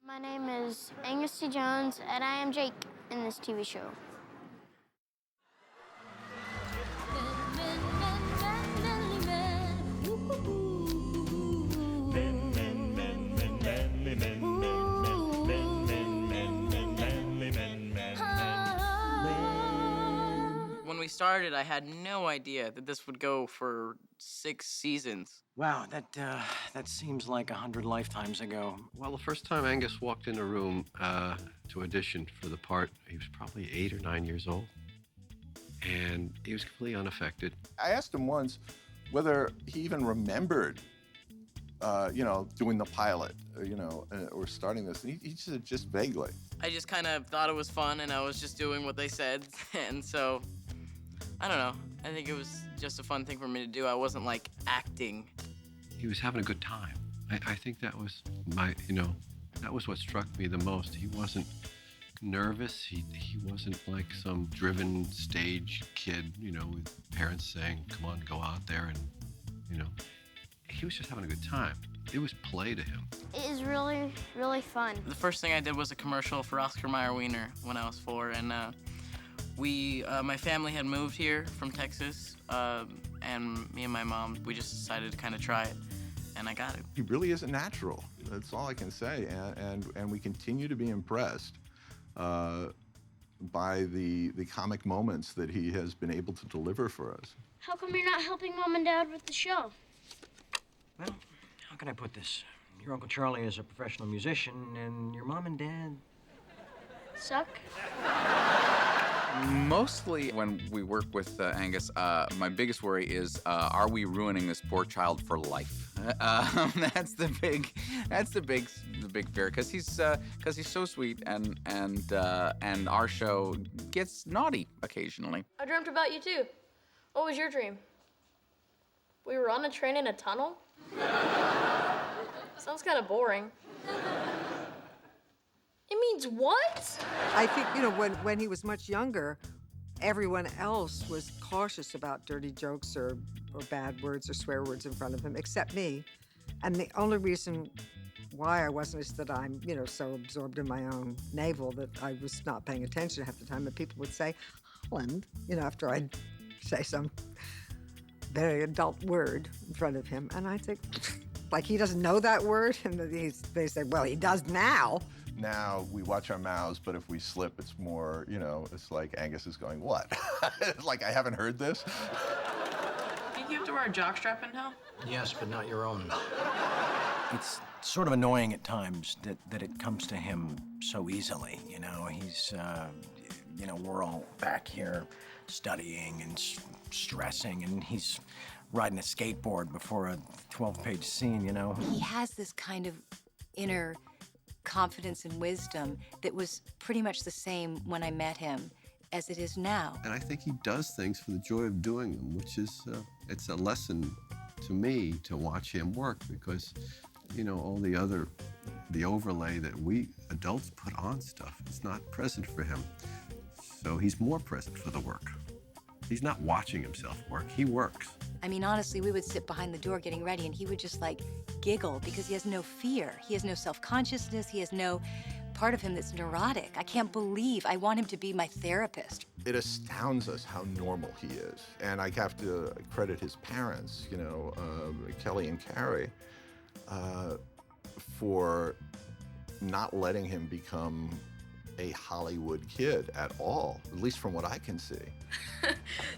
My name is Angus T. Jones, and I am Jake in this TV show. When we started, I had no idea that this would go for 6 seasons. Wow, that seems like 100 lifetimes ago. Well, the first time Angus walked in a room to audition for the part, he was probably 8 or 9 years old. And he was completely unaffected. I asked him once whether he even remembered, doing the pilot, or starting this. And he said just vaguely. I just kind of thought it was fun, and I was just doing what they said. And so, I don't know. I think it was just a fun thing for me to do. I wasn't, like, acting. He was having a good time. I think that was that was what struck me the most. He wasn't nervous. He wasn't like some driven stage kid, with parents saying, come on, go out there. And, he was just having a good time. It was play to him. It is really, really fun. The first thing I did was a commercial for Oscar Mayer Wiener when I was 4, and my family had moved here from Texas, and me and my mom, we just decided to kind of try it, and I got it. He really is a natural. That's all I can say. And we continue to be impressed by the comic moments that he has been able to deliver for us. How come you're not helping Mom and Dad with the show? Well, how can I put this? Your Uncle Charlie is a professional musician, and your mom and dad Suck? Mostly when we work with Angus, my biggest worry is, are we ruining this poor child for life? That's the big fear, because he's so sweet, and our show gets naughty occasionally. I dreamt about you too. What was your dream? We were on a train in a tunnel? Sounds kind of boring. It means what? I think, when he was much younger, everyone else was cautious about dirty jokes or bad words or swear words in front of him, except me. And the only reason why I wasn't is that I'm, so absorbed in my own navel that I was not paying attention half the time. And people would say, Holland, after I'd say some very adult word in front of him. And I think, like, he doesn't know that word. And they say, well, he does now. Now we watch our mouths, but if we slip, it's more, it's like Angus is going, what? Like, I haven't heard this? Think you have to wear a jockstrap in hell? Yes, but not your own. It's sort of annoying at times that it comes to him so easily, He's, we're all back here studying and stressing, and he's riding a skateboard before a 12-page scene, He has this kind of inner confidence and wisdom that was pretty much the same when I met him as it is now. And I think he does things for the joy of doing them, which is, it's a lesson to me to watch him work, because, all the overlay that we adults put on stuff, it's not present for him. So he's more present for the work. He's not watching himself work, he works. I mean, honestly, we would sit behind the door getting ready, and he would just, giggle because he has no fear. He has no self-consciousness. He has no part of him that's neurotic. I can't believe I want him to be my therapist. It astounds us how normal he is. And I have to credit his parents, Kelly and Carrie, for not letting him become a Hollywood kid at all, at least from what I can see.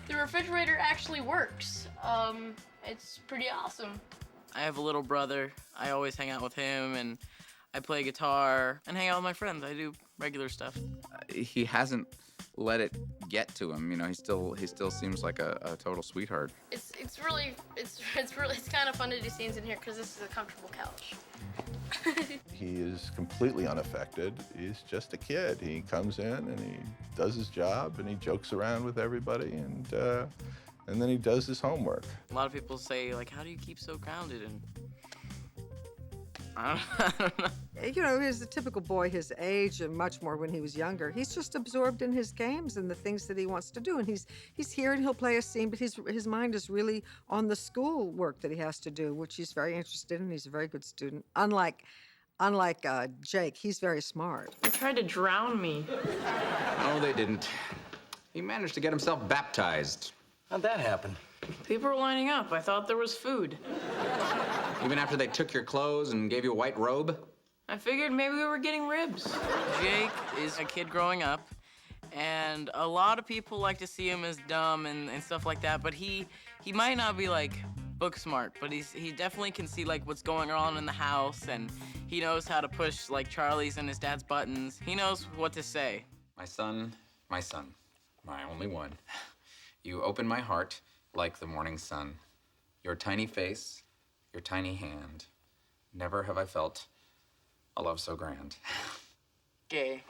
The refrigerator actually works. It's pretty awesome. I have a little brother. I always hang out with him, and I play guitar and hang out with my friends. I do regular stuff. He hasn't let it get to him. He still seems like a total sweetheart. It's kind of fun to do scenes in here because this is a comfortable couch. He is completely unaffected. He's just a kid. He comes in and he does his job and he jokes around with everybody, and then he does his homework. A lot of people say, how do you keep so grounded? And I don't know. He's a typical boy his age, and much more when he was younger. He's just absorbed in his games and the things that he wants to do. And he's here and he'll play a scene, but his mind is really on the school work that he has to do, which he's very interested in. He's a very good student. Unlike Unlike Jake, he's very smart. They tried to drown me. No, they didn't. He managed to get himself baptized. How'd that happen? People were lining up. I thought there was food. Even after they took your clothes and gave you a white robe? I figured maybe we were getting ribs. Jake is a kid growing up, and a lot of people like to see him as dumb and stuff like that, but he might not be like book smart, but he definitely can see like what's going on in the house, and he knows how to push like Charlie's and his dad's buttons. He knows what to say. My son, my only one. You open my heart like the morning sun. Your tiny face, your tiny hand. Never have I felt a love so grand. Gay.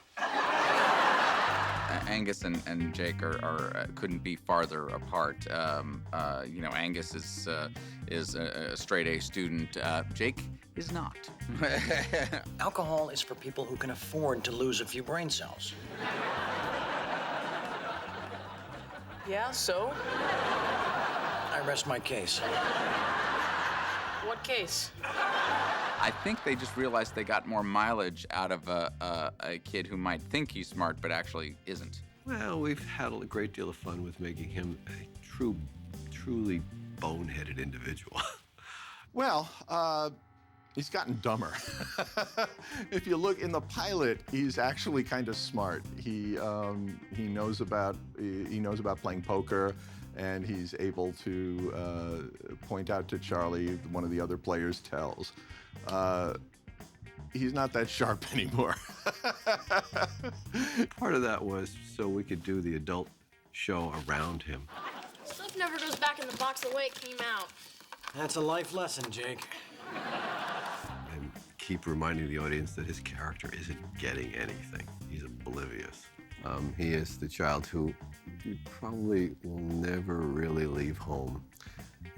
Angus and Jake are couldn't be farther apart. You know, Angus is a straight A student. Jake is not. Alcohol is for people who can afford to lose a few brain cells. Yeah, so? I rest my case. What case? I think they just realized they got more mileage out of a kid who might think he's smart but actually isn't. Well, we've had a great deal of fun with making him a truly boneheaded individual. Well, he's gotten dumber. If you look in the pilot, he's actually kind of smart. He knows about playing poker, and he's able to point out to Charlie one of the other players' tells. He's not that sharp anymore. Part of that was so we could do the adult show around him. Stuff never goes back in the box the way it came out. That's a life lesson, Jake. And keep reminding the audience that his character isn't getting anything. He's oblivious. He is the child who probably will never really leave home.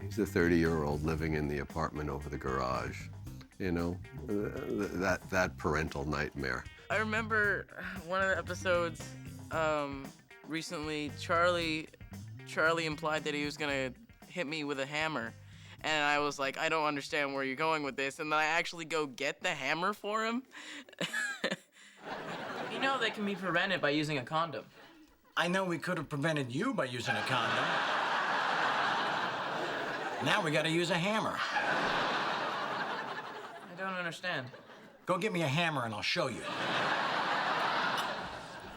He's a 30-year-old living in the apartment over the garage. You know, that parental nightmare. I remember one of the episodes recently, Charlie implied that he was gonna hit me with a hammer. And I was like, I don't understand where you're going with this. And then I actually go get the hammer for him. You know they can be prevented by using a condom. I know we could have prevented you by using a condom. Now we gotta use a hammer. I don't understand. Go get me a hammer and I'll show you.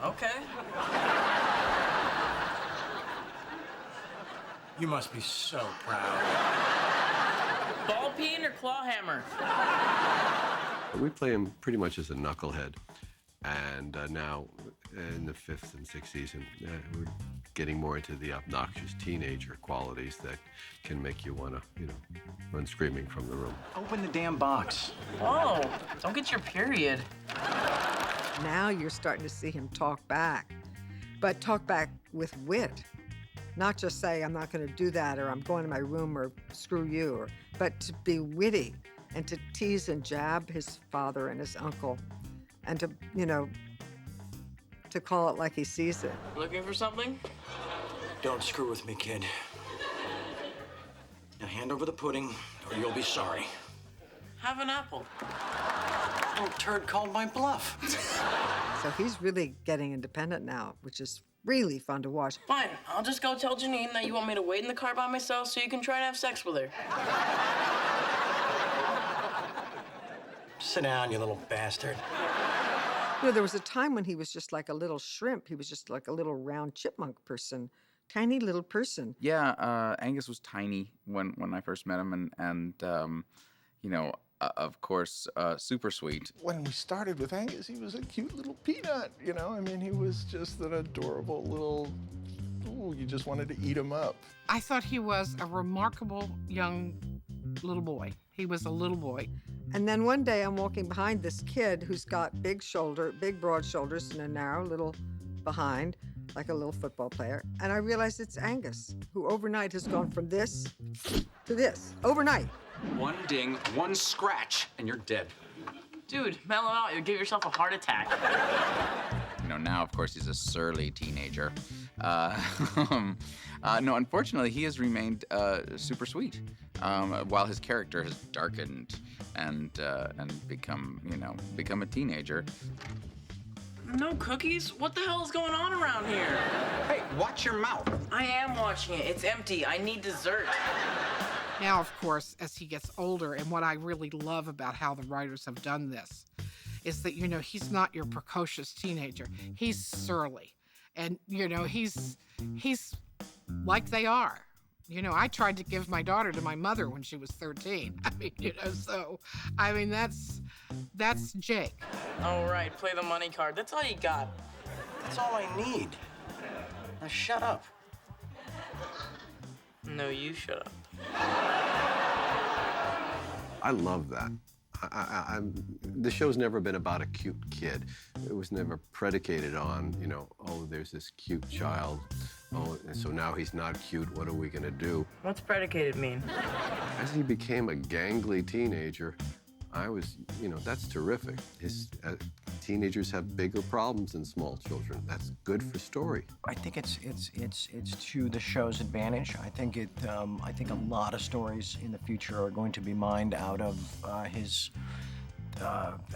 Okay. You must be so proud. Ball peen or claw hammer? We play him pretty much as a knucklehead. And now, in the 5th and 6th season, we're getting more into the obnoxious teenager qualities that can make you want to, run screaming from the room. Open the damn box. Oh, don't get your period. Now you're starting to see him talk back, but talk back with wit. Not just say, I'm not going to do that, or I'm going to my room, or screw you, but to be witty and to tease and jab his father and his uncle, and to, to call it like he sees it. Looking for something? Don't screw with me, kid. Now hand over the pudding, or you'll be sorry. Have an apple. Little turd called my bluff. So he's really getting independent now, which is really fun to watch. Fine, I'll just go tell Janine that you want me to wait in the car by myself so you can try to have sex with her. Sit down, you little bastard. There was a time when he was just like a little shrimp. He was just like a little round chipmunk person, tiny little person. Yeah, Angus was tiny when I first met him, and of course, super sweet. When we started with Angus, he was a cute little peanut, he was just an adorable little, you just wanted to eat him up. I thought he was a remarkable young little boy. He was a little boy. And then one day I'm walking behind this kid who's got big broad shoulders and a narrow little behind, like a little football player. And I realize it's Angus, who overnight has gone from this to this, overnight. One ding, one scratch, and you're dead. Dude, mellow out. You'll give yourself a heart attack. Now, of course, he's a surly teenager. No, unfortunately, he has remained super sweet, while his character has darkened and become a teenager. No cookies? What the hell is going on around here? Hey, watch your mouth. I am watching it. It's empty. I need dessert. Now, of course, as he gets older, and what I really love about how the writers have done this is that, he's not your precocious teenager. He's surly. And, he's like they are. I tried to give my daughter to my mother when she was 13. That's Jake. All right, play the money card. That's all you got. That's all I need. Now shut up. No, you shut up. I love that. The show's never been about a cute kid. It was never predicated on, oh, there's this cute child. Oh, and so now he's not cute. What are we gonna do? What's predicated mean? As he became a gangly teenager, I was, that's terrific. Teenagers have bigger problems than small children. That's good for story. I think it's to the show's advantage. I think a lot of stories in the future are going to be mined out of his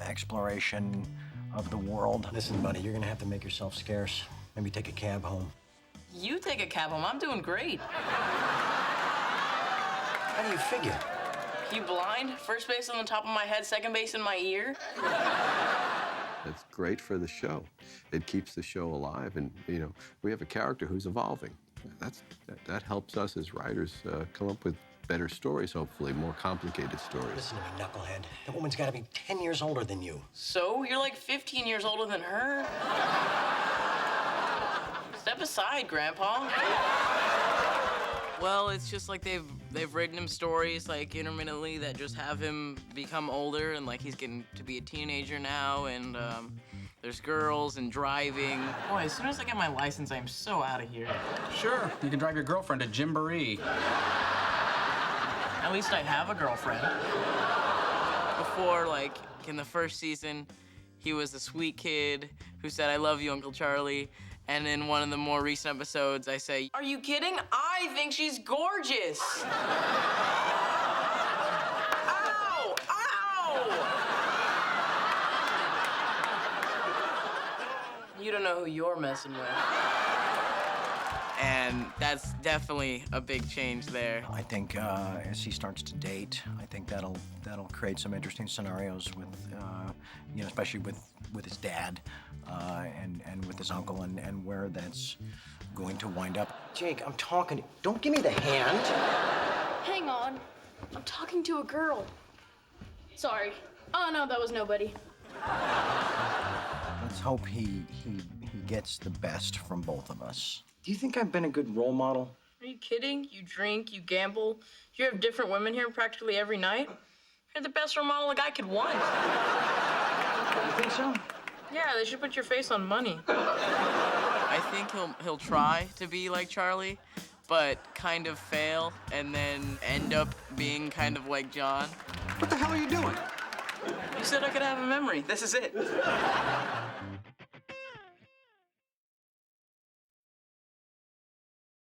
exploration of the world. Listen, buddy, you're gonna have to make yourself scarce. Maybe take a cab home. You take a cab home. I'm doing great. How do you figure? You blind? First base on the top of my head, second base in my ear? It's great for the show. It keeps the show alive, and we have a character who's evolving. That helps us as writers come up with better stories, hopefully, more complicated stories. Listen to me, knucklehead. That woman's got to be 10 years older than you. So? You're like 15 years older than her? Step aside, Grandpa. Well, it's just like they've written him stories like intermittently that just have him become older, and like he's getting to be a teenager now, and there's girls and driving. Boy, as soon as I get my license, I am so out of here. Sure, you can drive your girlfriend to Gymboree. At least I have a girlfriend. Before, like, in the first season, he was a sweet kid who said, "I love you, Uncle Charlie." And in one of the more recent episodes, I say, "Are you kidding? I think she's gorgeous." Ow! Ow! You don't know who you're messing with. And that's definitely a big change there. I think as he starts to date, I think that'll create some interesting scenarios with, especially with his dad and with his uncle and where that's going to wind up. Jake, I'm talking. Don't give me the hand. Hang on. I'm talking to a girl. Sorry. Oh, no, that was nobody. Let's hope he gets the best from both of us. Do you think I've been a good role model? Are you kidding? You drink, you gamble, you have different women here practically every night. You're the best role model a guy could want. You think so? Yeah, they should put your face on money. I think he'll try to be like Charlie, but kind of fail and then end up being kind of like John. What the hell are you doing? You said I could have a memory. This is it.